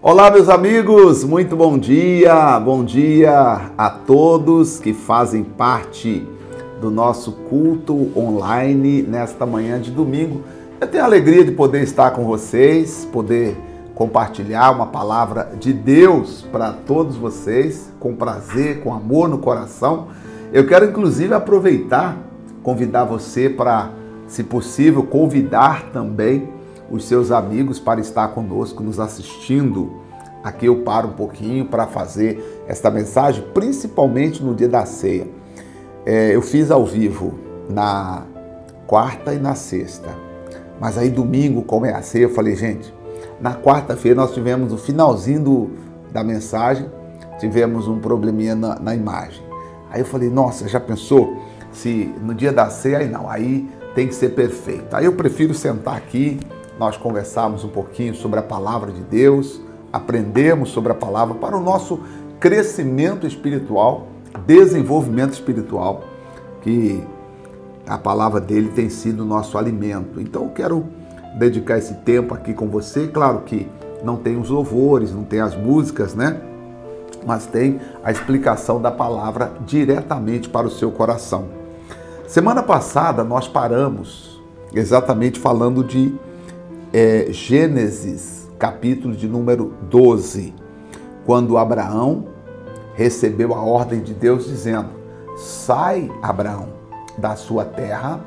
Olá, meus amigos, muito bom dia a todos que fazem parte do nosso culto online nesta manhã de domingo. Eu tenho a alegria de poder estar com vocês, poder compartilhar uma palavra de Deus para todos vocês, com prazer, com amor no coração. Eu quero inclusive aproveitar, convidar você para, se possível, convidar também os seus amigos para estar conosco, nos assistindo. Aqui eu paro um pouquinho para fazer esta mensagem, principalmente no dia da ceia. Eu fiz ao vivo na quarta e na sexta, mas aí domingo, como é a ceia, eu falei, gente, na quarta-feira nós tivemos o finalzinho da mensagem, tivemos um probleminha na imagem. Aí eu falei, nossa, já pensou se no dia da ceia, aí tem que ser perfeito. Aí eu prefiro sentar aqui, nós conversarmos um pouquinho sobre a palavra de Deus, aprendemos sobre a palavra para o nosso crescimento espiritual, desenvolvimento espiritual, que a palavra dele tem sido o nosso alimento. Então eu quero dedicar esse tempo aqui com você. Claro que não tem os louvores, não tem as músicas, né? Mas tem a explicação da palavra diretamente para o seu coração. Semana passada nós paramos exatamente falando de Gênesis, capítulo de número 12, quando Abraão recebeu a ordem de Deus dizendo, sai, Abraão, da sua terra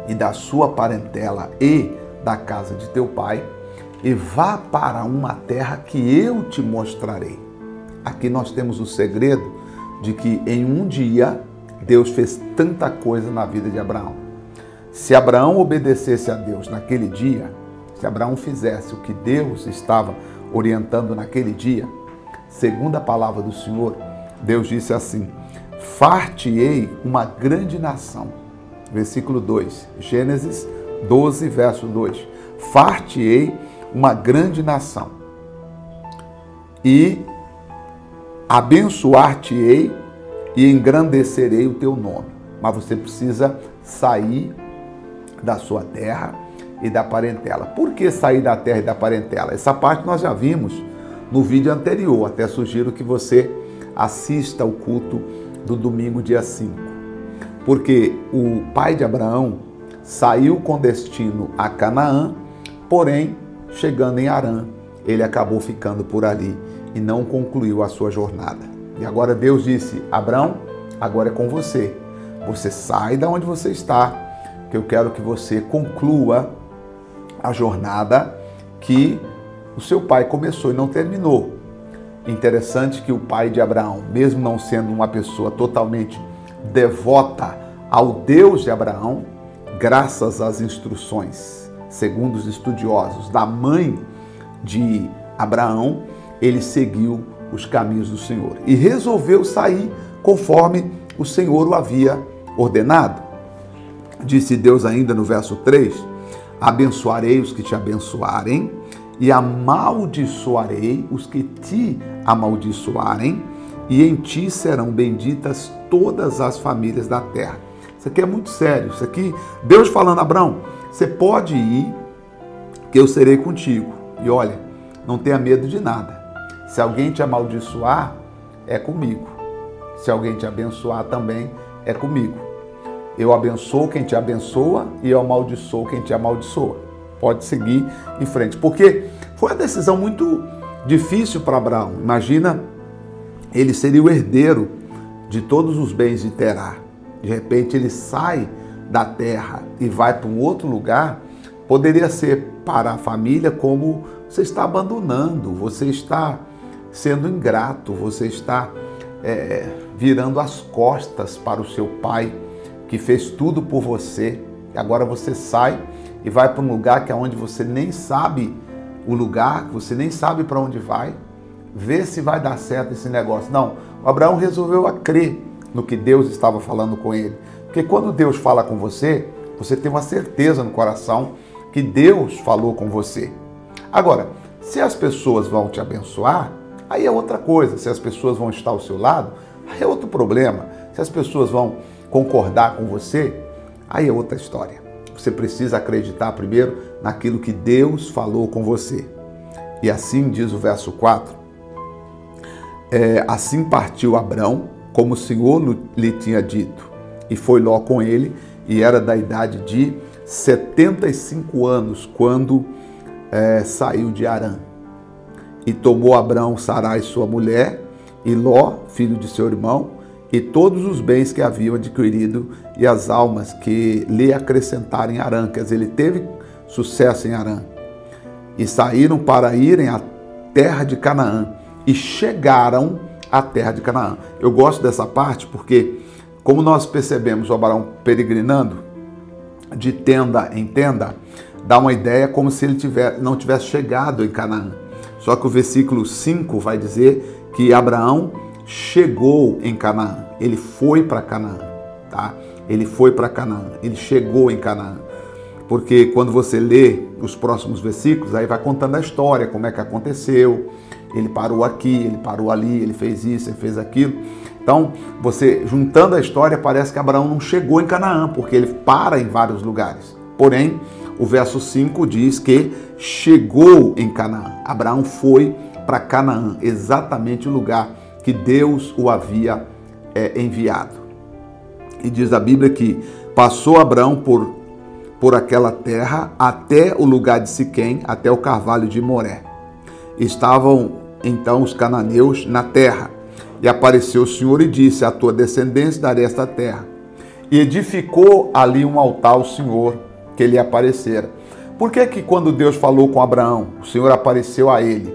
e da sua parentela e da casa de teu pai e vá para uma terra que eu te mostrarei. Aqui nós temos o segredo de que em um dia Deus fez tanta coisa na vida de Abraão. Se Abraão obedecesse a Deus naquele dia, se Abraão fizesse o que Deus estava orientando naquele dia, segundo a palavra do Senhor, Deus disse assim, far-te-ei uma grande nação. Versículo 2, Gênesis 12, verso 2. Far-te-ei uma grande nação e abençoar-te-ei e engrandecerei o teu nome. Mas você precisa sair da sua terra e da parentela. Por que sair da terra e da parentela? Essa parte nós já vimos no vídeo anterior. Até sugiro que você assista ao culto do domingo, dia 5. Porque o pai de Abraão saiu com destino a Canaã, porém, chegando em Harã, ele acabou ficando por ali e não concluiu a sua jornada. E agora Deus disse, Abraão, agora é com você. Você sai da onde você está, que eu quero que você conclua a jornada que o seu pai começou e não terminou. Interessante que o pai de Abraão, mesmo não sendo uma pessoa totalmente devota ao Deus de Abraão, graças às instruções, segundo os estudiosos, da mãe de Abraão, ele seguiu os caminhos do Senhor e resolveu sair conforme o Senhor o havia ordenado. Disse Deus ainda no verso 3, abençoarei os que te abençoarem e amaldiçoarei os que te amaldiçoarem e em ti serão benditas todas as famílias da terra. Isso aqui é muito sério. Isso aqui, Deus falando, Abraão, você pode ir que eu serei contigo. E olha, não tenha medo de nada. Se alguém te amaldiçoar, é comigo. Se alguém te abençoar também, é comigo. Eu abençoo quem te abençoa e eu amaldiçoo quem te amaldiçoa. Pode seguir em frente. Porque foi uma decisão muito difícil para Abraão. Imagina, ele seria o herdeiro de todos os bens de Terá. De repente ele sai da terra e vai para um outro lugar. Poderia ser para a família como você está abandonando, você está sendo ingrato, você está virando as costas para o seu pai, que fez tudo por você, e agora você sai e vai para um lugar que é onde você nem sabe o lugar, você nem sabe para onde vai, vê se vai dar certo esse negócio. Não, o Abraão resolveu a crer no que Deus estava falando com ele, porque quando Deus fala com você, você tem uma certeza no coração que Deus falou com você. Agora, se as pessoas vão te abençoar, aí é outra coisa. Se as pessoas vão estar ao seu lado, aí é outro problema. Se as pessoas vão concordar com você, aí é outra história. Você precisa acreditar primeiro naquilo que Deus falou com você. E assim diz o verso 4, assim partiu Abrão, como o Senhor lhe tinha dito, e foi Ló com ele, e era da idade de 75 anos, quando saiu de Harã. E tomou Abrão Sarai sua mulher, e Ló, filho de seu irmão, e todos os bens que haviam adquirido, e as almas que lhe acrescentaram em Harã. Quer dizer, ele teve sucesso em Harã. E saíram para irem à terra de Canaã, e chegaram à terra de Canaã. Eu gosto dessa parte porque, como nós percebemos o Abraão peregrinando de tenda em tenda, dá uma ideia como se ele não tivesse chegado em Canaã. Só que o versículo 5 vai dizer que Abraão chegou em Canaã. Ele foi para Canaã, tá? Ele foi para Canaã, ele chegou em Canaã. Porque quando você lê os próximos versículos, aí vai contando a história, como é que aconteceu. Ele parou aqui, ele parou ali, ele fez isso, ele fez aquilo. Então, você juntando a história, parece que Abraão não chegou em Canaã, porque ele para em vários lugares. Porém, o verso 5 diz que chegou em Canaã. Abraão foi para Canaã, exatamente o lugar que Deus o havia enviado. E diz a Bíblia que passou Abraão por aquela terra até o lugar de Siquém, até o carvalho de Moré. Estavam então os cananeus na terra. E apareceu o Senhor e disse: a tua descendência darei esta terra. E edificou ali um altar ao Senhor que lhe aparecera. Por que que quando Deus falou com Abraão, o Senhor apareceu a ele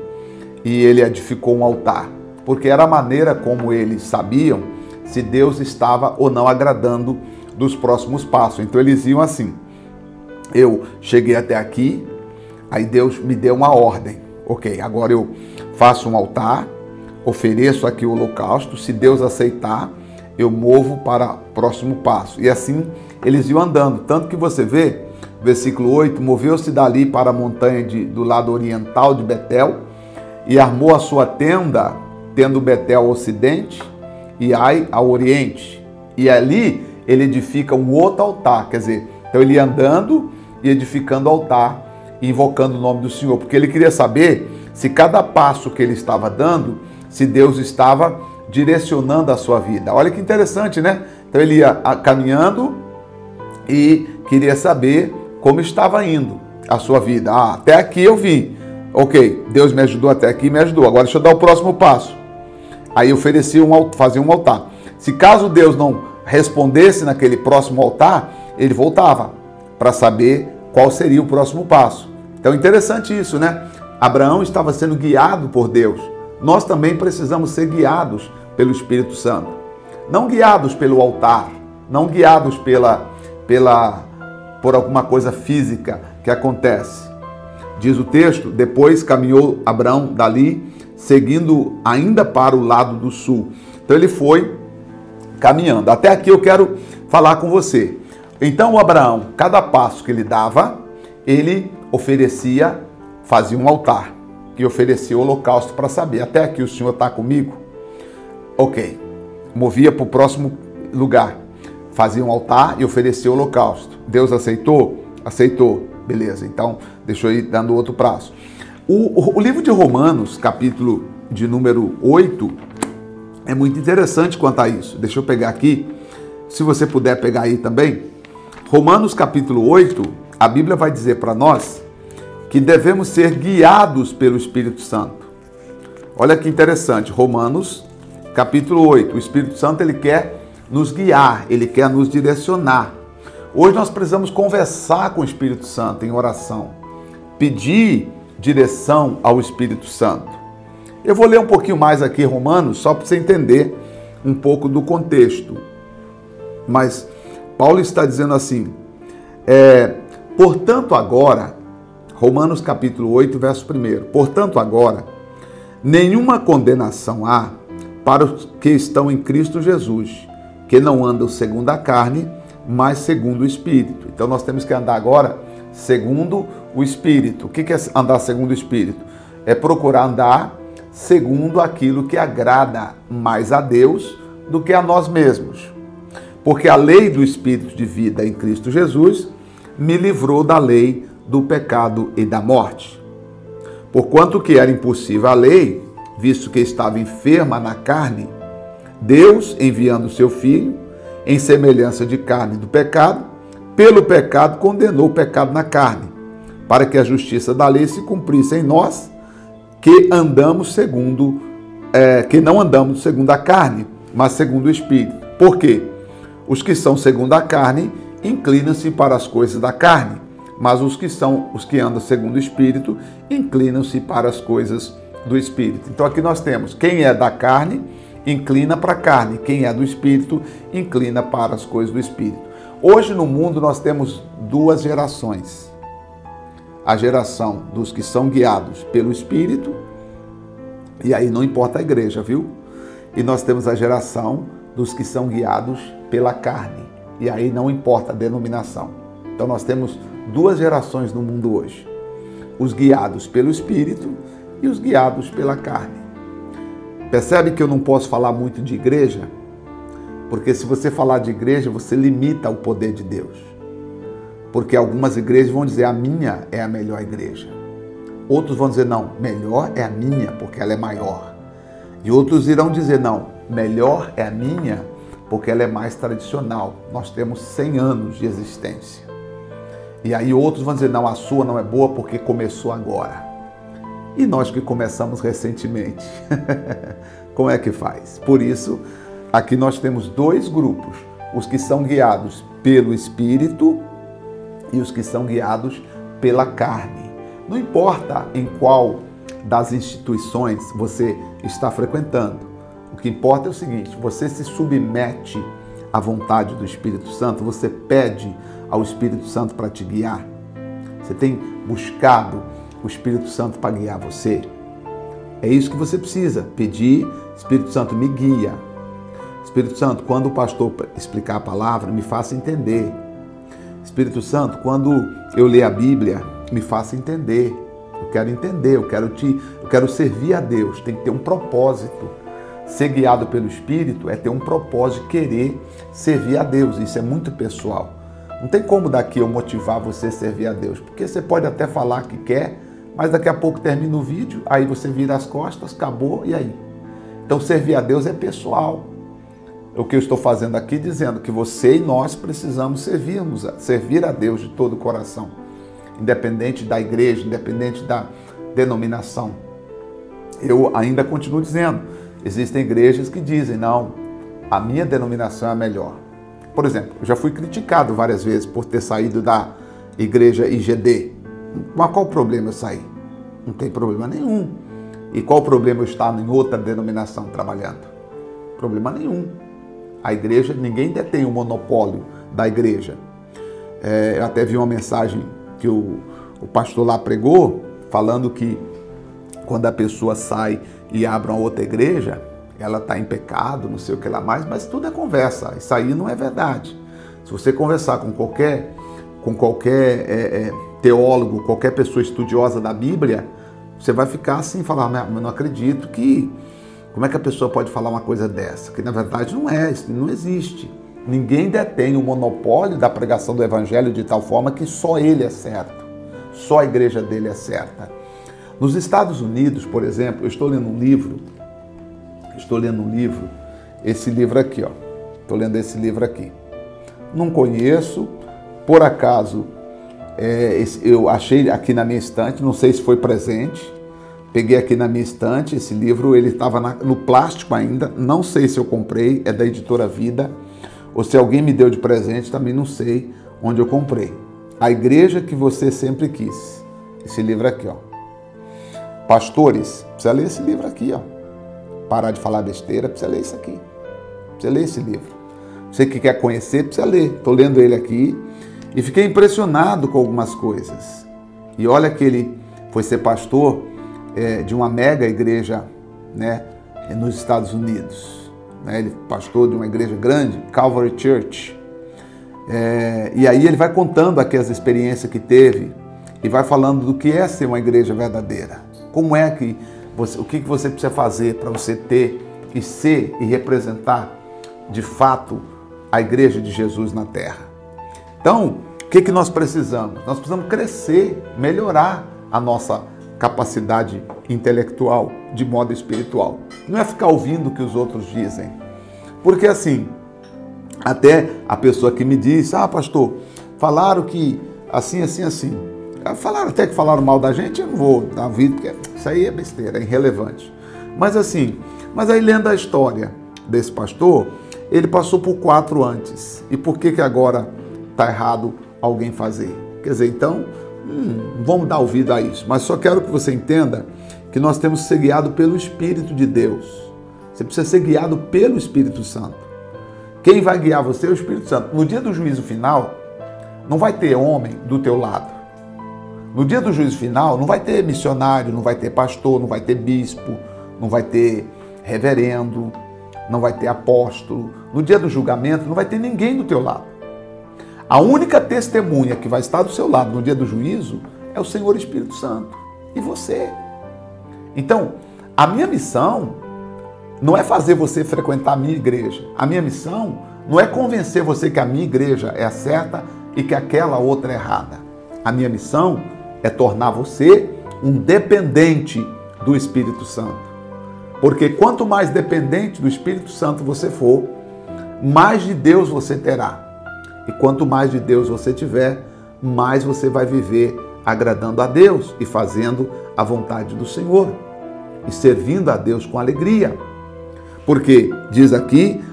e ele edificou um altar? Porque era a maneira como eles sabiam se Deus estava ou não agradando dos próximos passos. Então eles iam assim: eu cheguei até aqui, aí Deus me deu uma ordem. Ok, agora eu faço um altar, ofereço aqui o holocausto, se Deus aceitar, eu movo para o próximo passo. E assim eles iam andando, tanto que você vê, versículo 8, moveu-se dali para a montanha do lado oriental de Betel, e armou a sua tenda, tendo Betel ao ocidente, e Ai ao oriente. E ali ele edifica um outro altar, quer dizer, então ele ia andando e edificando o altar, invocando o nome do Senhor, porque ele queria saber se cada passo que ele estava dando, se Deus estava direcionando a sua vida. Olha que interessante, né? Então ele ia caminhando e queria saber como estava indo a sua vida. Até aqui eu vim. Ok, Deus me ajudou até aqui, me ajudou. Agora deixa eu dar o próximo passo. Aí fazia um altar. Se caso Deus não respondesse naquele próximo altar, ele voltava para saber qual seria o próximo passo. Então interessante isso, né? Abraão estava sendo guiado por Deus. Nós também precisamos ser guiados pelo Espírito Santo. Não guiados pelo altar, não guiados por alguma coisa física que acontece. Diz o texto, depois caminhou Abraão dali, seguindo ainda para o lado do sul. Então ele foi caminhando. Até aqui eu quero falar com você. Então o Abraão, cada passo que ele dava, ele oferecia, fazia um altar, que oferecia o holocausto para saber, até aqui o Senhor está comigo? Ok. Movia para o próximo lugar, fazia um altar e oferecia o holocausto. Deus aceitou? Aceitou. Beleza, então deixa eu ir dando outro prazo. O livro de Romanos, capítulo de número 8, é muito interessante quanto a isso. Deixa eu pegar aqui, se você puder pegar aí também. Romanos capítulo 8, a Bíblia vai dizer para nós que devemos ser guiados pelo Espírito Santo. Olha que interessante, Romanos capítulo 8, o Espírito Santo ele quer nos guiar, ele quer nos direcionar. Hoje nós precisamos conversar com o Espírito Santo em oração, pedir direção ao Espírito Santo. Eu vou ler um pouquinho mais aqui Romanos, só para você entender um pouco do contexto. Mas Paulo está dizendo assim, portanto agora, Romanos capítulo 8, verso 1, portanto agora, nenhuma condenação há para os que estão em Cristo Jesus, que não andam segundo a carne, mas segundo o Espírito. Então nós temos que andar agora segundo o Espírito. O que é andar segundo o Espírito? É procurar andar segundo aquilo que agrada mais a Deus do que a nós mesmos. Porque a lei do Espírito de vida em Cristo Jesus me livrou da lei do pecado e da morte. Porquanto que era impossível a lei, visto que estava enferma na carne, Deus, enviando o seu Filho, em semelhança de carne do pecado, pelo pecado condenou o pecado na carne, para que a justiça da lei se cumprisse em nós, que não andamos segundo a carne, mas segundo o Espírito. Por quê? Os que são segundo a carne inclinam-se para as coisas da carne, mas os que andam segundo o Espírito inclinam-se para as coisas do Espírito. Então aqui nós temos quem é da carne inclina para a carne, quem é do Espírito inclina para as coisas do Espírito. Hoje no mundo nós temos duas gerações. A geração dos que são guiados pelo Espírito, e aí não importa a igreja, viu? E nós temos a geração dos que são guiados pela carne, e aí não importa a denominação. Então nós temos duas gerações no mundo hoje. Os guiados pelo Espírito e os guiados pela carne. Percebe que eu não posso falar muito de igreja? Porque se você falar de igreja, você limita o poder de Deus. Porque algumas igrejas vão dizer, a minha é a melhor igreja. Outros vão dizer, não, melhor é a minha, porque ela é maior. E outros irão dizer, não, melhor é a minha, porque ela é mais tradicional. Nós temos 100 anos de existência. E aí outros vão dizer, não, a sua não é boa porque começou agora. E nós que começamos recentemente, como é que faz? Por isso, aqui nós temos dois grupos, os que são guiados pelo Espírito e os que são guiados pela carne. Não importa em qual das instituições você está frequentando, o que importa é o seguinte, você se submete à vontade do Espírito Santo, você pede ao Espírito Santo para te guiar, você tem buscado o Espírito Santo para guiar você. É isso que você precisa, pedir, Espírito Santo me guia. Espírito Santo, quando o pastor explicar a palavra, me faça entender. Espírito Santo, quando eu ler a Bíblia, me faça entender. Eu quero entender, eu quero servir a Deus, tem que ter um propósito. Ser guiado pelo Espírito é ter um propósito de querer servir a Deus, isso é muito pessoal. Não tem como daqui eu motivar você a servir a Deus, porque você pode até falar que quer, mas daqui a pouco termina o vídeo, aí você vira as costas, acabou, e aí? Então servir a Deus é pessoal. O que eu estou fazendo aqui dizendo que você e nós precisamos servir a Deus de todo o coração, independente da igreja, independente da denominação. Eu ainda continuo dizendo, existem igrejas que dizem, não, a minha denominação é a melhor. Por exemplo, eu já fui criticado várias vezes por ter saído da igreja IGD. Mas qual o problema eu sair? Não tem problema nenhum. E qual o problema eu estar em outra denominação trabalhando? Problema nenhum. A igreja, ninguém detém o monopólio da igreja. Eu até vi uma mensagem que o pastor lá pregou, falando que quando a pessoa sai e abre uma outra igreja, ela está em pecado, não sei o que lá mais, mas tudo é conversa. Isso aí não é verdade. Se você conversar com qualquer teólogo, qualquer pessoa estudiosa da Bíblia, você vai ficar assim, falar, mas não acredito que... Como é que a pessoa pode falar uma coisa dessa? Que na verdade não é, isso não existe. Ninguém detém o monopólio da pregação do Evangelho de tal forma que só ele é certo. Só a igreja dele é certa. Nos Estados Unidos, por exemplo, eu estou lendo um livro, esse livro aqui, ó. Estou lendo esse livro aqui. Não conheço, por acaso, eu achei aqui na minha estante, não sei se foi presente, peguei aqui na minha estante, esse livro, ele estava no plástico ainda, não sei se eu comprei, é da editora Vida, ou se alguém me deu de presente, também não sei onde eu comprei. A Igreja que Você Sempre Quis, esse livro aqui, ó. Pastores, precisa ler esse livro aqui, ó. Parar de falar besteira, precisa ler isso aqui, precisa ler esse livro. Você que quer conhecer, precisa ler, estou lendo ele aqui, e fiquei impressionado com algumas coisas. E olha que ele foi ser pastor de uma mega igreja, né, nos Estados Unidos. Né? Ele é pastor de uma igreja grande, Calvary Church. E aí ele vai contando aqui as experiências que teve e vai falando do que é ser uma igreja verdadeira. Como é que o que você precisa fazer para você ter e ser e representar de fato a igreja de Jesus na terra. Então, o que nós precisamos? Nós precisamos crescer, melhorar a nossa capacidade intelectual de modo espiritual. Não é ficar ouvindo o que os outros dizem. Porque assim, até a pessoa que me diz, pastor, falaram que assim. Falaram até que falaram mal da gente, eu não vou dar vídeo, porque isso aí é besteira, é irrelevante. Mas aí lendo a história desse pastor, ele passou por 4 antes. E por que agora está errado alguém fazer? Quer dizer, então, vamos dar ouvido a isso. Mas só quero que você entenda que nós temos que ser guiados pelo Espírito de Deus. Você precisa ser guiado pelo Espírito Santo. Quem vai guiar você é o Espírito Santo. No dia do juízo final, não vai ter homem do teu lado. No dia do juízo final, não vai ter missionário, não vai ter pastor, não vai ter bispo, não vai ter reverendo, não vai ter apóstolo. No dia do julgamento, não vai ter ninguém do teu lado. A única testemunha que vai estar do seu lado no dia do juízo é o Senhor Espírito Santo. E você. Então, a minha missão não é fazer você frequentar a minha igreja. A minha missão não é convencer você que a minha igreja é a certa e que aquela outra é errada. A minha missão é tornar você um dependente do Espírito Santo. Porque quanto mais dependente do Espírito Santo você for, mais de Deus você terá. E quanto mais de Deus você tiver, mais você vai viver agradando a Deus e fazendo a vontade do Senhor. E servindo a Deus com alegria. Porque, diz aqui,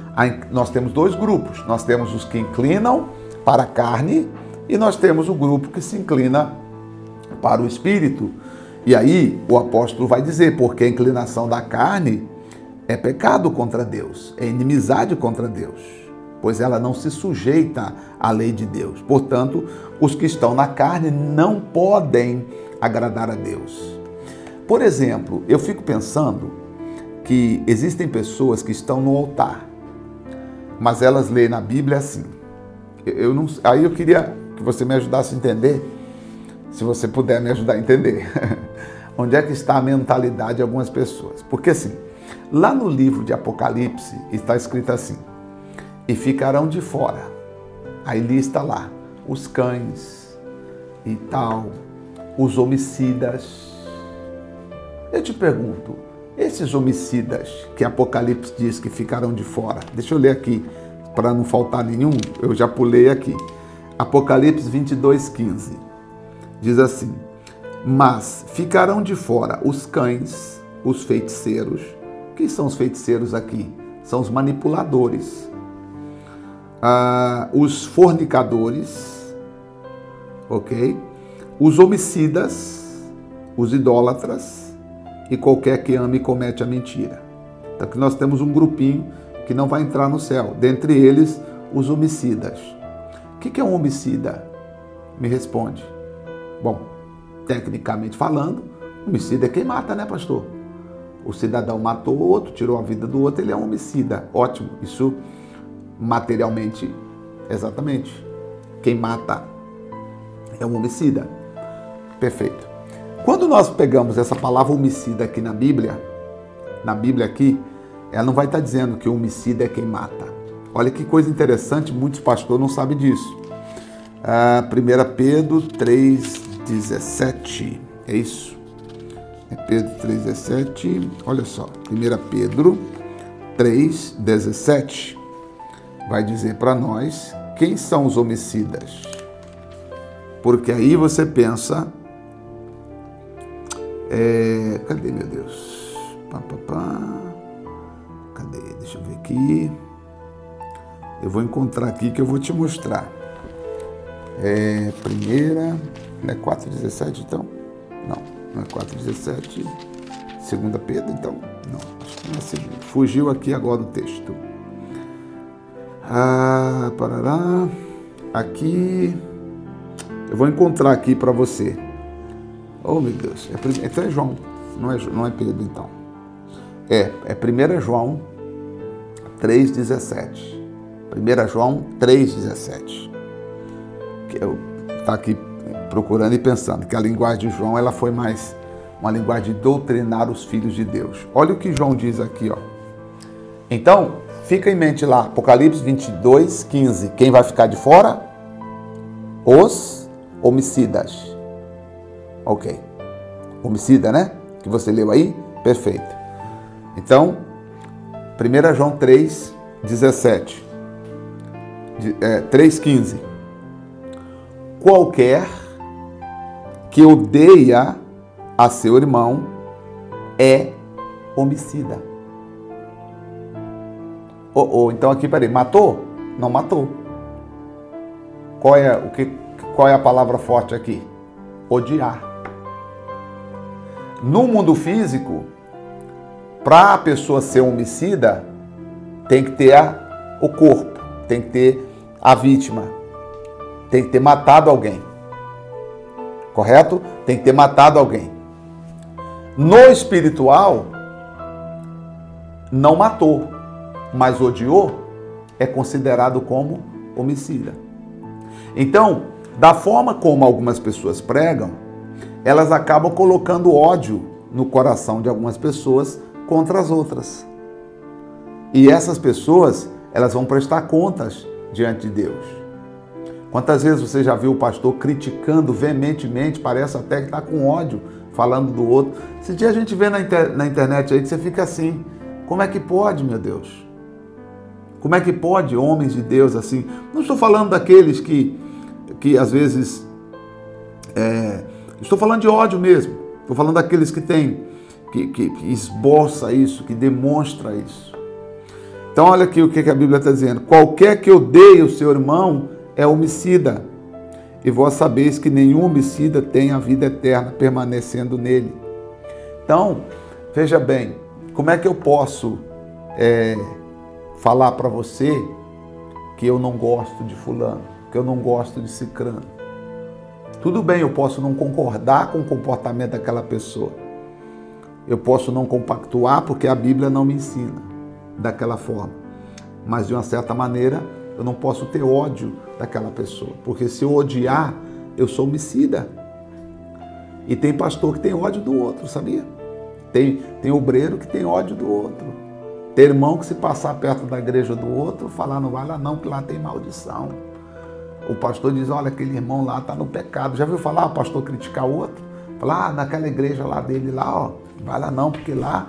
nós temos 2 grupos. Nós temos os que inclinam para a carne e nós temos o grupo que se inclina para o Espírito. E aí o apóstolo vai dizer, porque a inclinação da carne é pecado contra Deus, é inimizade contra Deus, pois ela não se sujeita à lei de Deus. Portanto, os que estão na carne não podem agradar a Deus. Por exemplo, eu fico pensando que existem pessoas que estão no altar, mas elas leem na Bíblia assim. Aí eu queria que você me ajudasse a entender, se você puder me ajudar a entender, onde é que está a mentalidade de algumas pessoas. Porque assim, lá no livro de Apocalipse está escrito assim, e ficarão de fora. Aí lista lá, os cães e tal, os homicidas. Eu te pergunto, esses homicidas que Apocalipse diz que ficarão de fora, deixa eu ler aqui, para não faltar nenhum, eu já pulei aqui. Apocalipse 22:15, diz assim, mas ficarão de fora os cães, os feiticeiros. Quem são os feiticeiros aqui? São os manipuladores. Os fornicadores, ok? Os homicidas, os idólatras e qualquer que ame e comete a mentira. Então aqui nós temos um grupinho que não vai entrar no céu. Dentre eles, os homicidas. O que é um homicida? Me responde. Bom, tecnicamente falando, homicida é quem mata, né, pastor? O cidadão matou o outro, tirou a vida do outro, ele é um homicida. Ótimo, isso materialmente, exatamente. Quem mata é um homicida. Perfeito. Quando nós pegamos essa palavra homicida aqui na Bíblia aqui, ela não vai estar dizendo que o homicida é quem mata. Olha que coisa interessante, muitos pastores não sabem disso. 1 Pedro 3,17, é isso? É Pedro 3,17, olha só, 1 Pedro 3,17 vai dizer para nós quem são os homicidas. Porque aí você pensa, cadê, meu Deus? Cadê? Deixa eu ver aqui. Eu vou encontrar aqui que eu vou te mostrar. Primeira, não é 4,17 então? Não é 4,17. 2 Pedro então? Não, acho que não é segunda. Fugiu aqui agora o texto. Parará. Aqui. Eu vou encontrar aqui para você. Oh, meu Deus. Então é João. Não é Pedro então. É 1 João 3,17. 1 João 3,17. Eu estou aqui procurando e pensando que a linguagem de João ela foi mais uma linguagem de doutrinar os filhos de Deus. Olha o que João diz aqui, ó. Então, fica em mente lá, Apocalipse 22:15. Quem vai ficar de fora? Os homicidas. Ok. Homicida, né? Que você leu aí? Perfeito. Então, 1 João 3, 17. 3,15. Qualquer que odeia a seu irmão é homicida. Então aqui, peraí, matou? Não matou. Qual é a palavra forte aqui? Odiar. No mundo físico, para a pessoa ser homicida, tem que ter o corpo, tem que ter a vítima, tem que ter matado alguém. Correto? Tem que ter matado alguém. No espiritual, não matou, mas odiou, é considerado como homicida. Então, da forma como algumas pessoas pregam, elas acabam colocando ódio no coração de algumas pessoas contra as outras. E essas pessoas, elas vão prestar contas diante de Deus. Quantas vezes você já viu o pastor criticando veementemente, parece até que está com ódio, falando do outro. Esse dia a gente vê na internet aí que você fica assim, como é que pode, meu Deus? Como é que pode homens de Deus assim? Não estou falando daqueles que às vezes... estou falando de ódio mesmo. Estou falando daqueles que têm, que esboça isso, que demonstra isso. Então olha aqui o que a Bíblia está dizendo. Qualquer que odeie o seu irmão é homicida. E vós sabeis que nenhum homicida tem a vida eterna permanecendo nele. Então, veja bem, como é que eu posso falar para você que eu não gosto de fulano, que eu não gosto de cicrano? Tudo bem, eu posso não concordar com o comportamento daquela pessoa. Eu posso não compactuar porque a Bíblia não me ensina daquela forma. Mas de uma certa maneira, eu não posso ter ódio daquela pessoa. Porque se eu odiar, eu sou homicida. E tem pastor que tem ódio do outro, sabia? Tem obreiro que tem ódio do outro. Tem irmão que se passar perto da igreja do outro, falar não vai lá não, que lá tem maldição. O pastor diz, olha, aquele irmão lá está no pecado. Já viu falar o pastor criticar o outro? Falar, naquela igreja lá dele, lá, ó, vai lá não, porque lá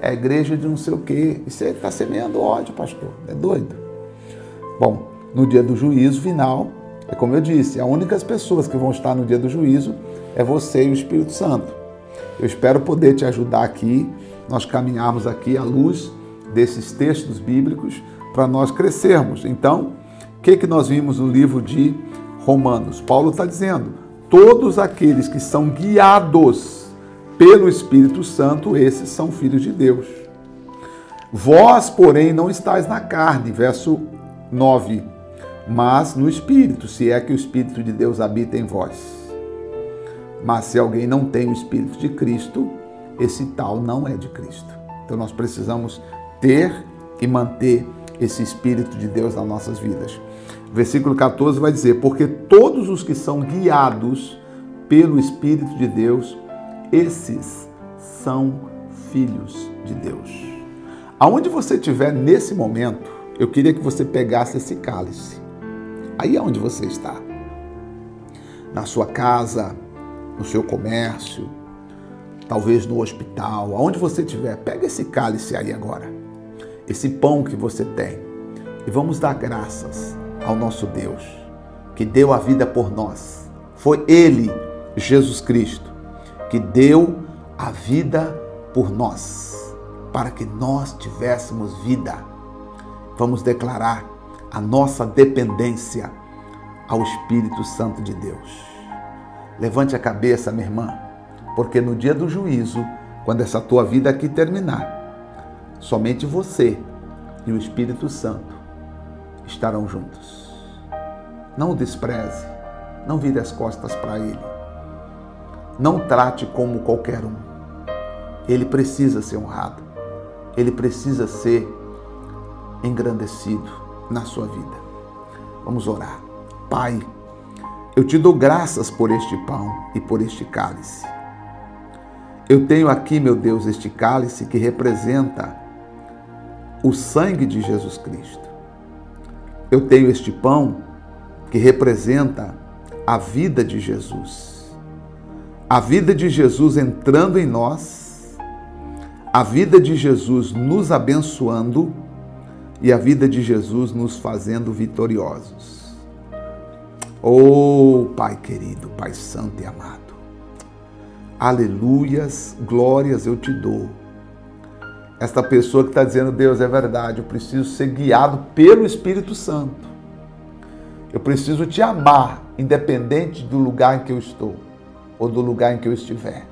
é a igreja de não sei o quê. Isso aí está semeando ódio, pastor. É doido. Bom, no dia do juízo final, é como eu disse, as únicas pessoas que vão estar no dia do juízo é você e o Espírito Santo. Eu espero poder te ajudar aqui, nós caminharmos aqui à luz desses textos bíblicos para nós crescermos. Então, o que nós vimos no livro de Romanos? Paulo está dizendo, todos aqueles que são guiados pelo Espírito Santo, esses são filhos de Deus. Vós, porém, não estáis na carne, verso 9, mas no Espírito, se é que o Espírito de Deus habita em vós. Mas se alguém não tem o Espírito de Cristo, esse tal não é de Cristo. Então nós precisamos ter e manter esse Espírito de Deus nas nossas vidas. Versículo 14 vai dizer, porque todos os que são guiados pelo Espírito de Deus, esses são filhos de Deus. Aonde você estiver nesse momento, eu queria que você pegasse esse cálice. Aí é onde você está. Na sua casa, no seu comércio, talvez no hospital, aonde você estiver, pega esse cálice aí agora. Esse pão que você tem. E vamos dar graças ao nosso Deus, que deu a vida por nós. Foi Ele, Jesus Cristo, que deu a vida por nós, para que nós tivéssemos vida. Vamos declarar a nossa dependência ao Espírito Santo de Deus. Levante a cabeça, minha irmã, porque no dia do juízo, quando essa tua vida aqui terminar, somente você e o Espírito Santo estarão juntos. Não o despreze, não vire as costas para Ele. Não trate como qualquer um. Ele precisa ser honrado. Ele precisa ser engrandecido na sua vida. Vamos orar. Pai, eu te dou graças por este pão e por este cálice. Eu tenho aqui, meu Deus, este cálice que representa o sangue de Jesus Cristo. Eu tenho este pão que representa a vida de Jesus. a vida de Jesus entrando em nós, a vida de Jesus nos abençoando e a vida de Jesus nos fazendo vitoriosos. Oh, Pai querido, Pai santo e amado, aleluias, glórias eu te dou. Esta pessoa que está dizendo, Deus, é verdade, eu preciso ser guiado pelo Espírito Santo. Eu preciso te amar, independente do lugar em que eu estou ou do lugar em que eu estiver.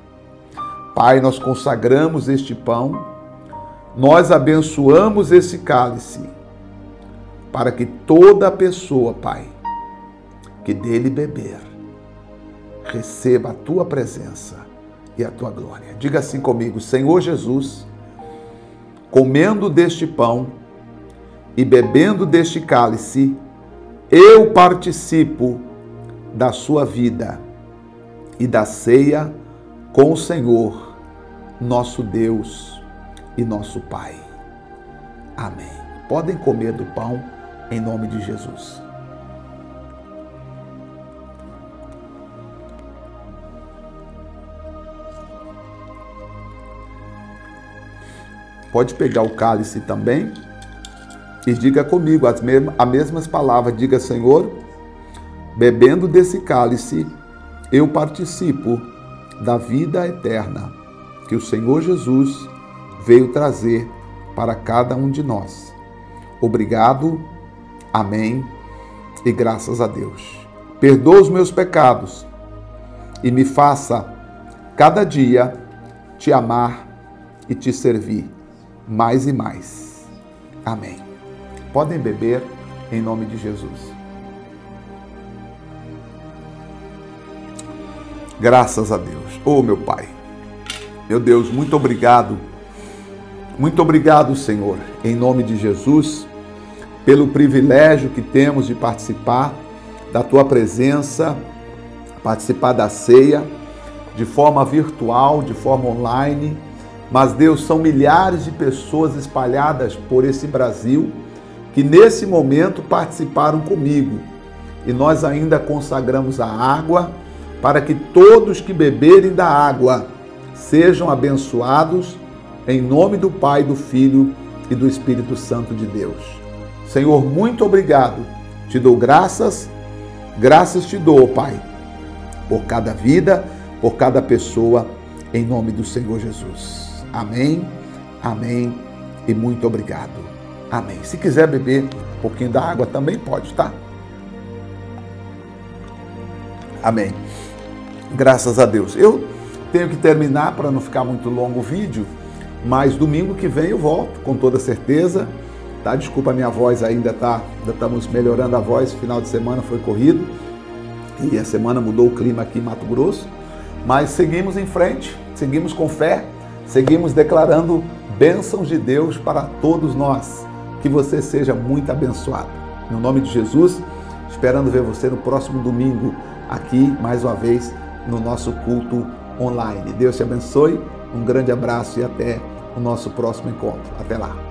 Pai, nós consagramos este pão, nós abençoamos esse cálice, para que toda pessoa, Pai, que dele beber, receba a tua presença e a tua glória. Diga assim comigo, Senhor Jesus, comendo deste pão e bebendo deste cálice, eu participo da sua vida e da ceia com o Senhor, nosso Deus e nosso Pai. Amém. Podem comer do pão em nome de Jesus. Pode pegar o cálice também e diga comigo as mesmas palavras. Diga, Senhor, bebendo desse cálice, eu participo da vida eterna que o Senhor Jesus veio trazer para cada um de nós. Obrigado, amém e graças a Deus. Perdoa os meus pecados e me faça cada dia te amar e te servir mais e mais. Amém. Podem beber em nome de Jesus. Graças a Deus. Oh, meu Pai. Meu Deus, muito obrigado. Muito obrigado, Senhor, em nome de Jesus, pelo privilégio que temos de participar da Tua presença, participar da ceia, de forma virtual, de forma online. Mas, Deus, são milhares de pessoas espalhadas por esse Brasil que nesse momento participaram comigo. E nós ainda consagramos a água para que todos que beberem da água sejam abençoados em nome do Pai, do Filho e do Espírito Santo de Deus. Senhor, muito obrigado. Te dou graças te dou, Pai, por cada vida, por cada pessoa, em nome do Senhor Jesus. Amém, amém e muito obrigado. Amém. Se quiser beber um pouquinho da água também pode, tá? Amém. Graças a Deus. Eu tenho que terminar para não ficar muito longo o vídeo, mas domingo que vem eu volto, com toda certeza. Tá? Desculpa a minha voz, ainda estamos melhorando a voz, final de semana foi corrido e a semana mudou o clima aqui em Mato Grosso, mas seguimos em frente, seguimos com fé, seguimos declarando bênçãos de Deus para todos nós. Que você seja muito abençoado. No nome de Jesus, esperando ver você no próximo domingo, aqui, mais uma vez, no nosso culto online. Deus te abençoe, um grande abraço e até o nosso próximo encontro. Até lá.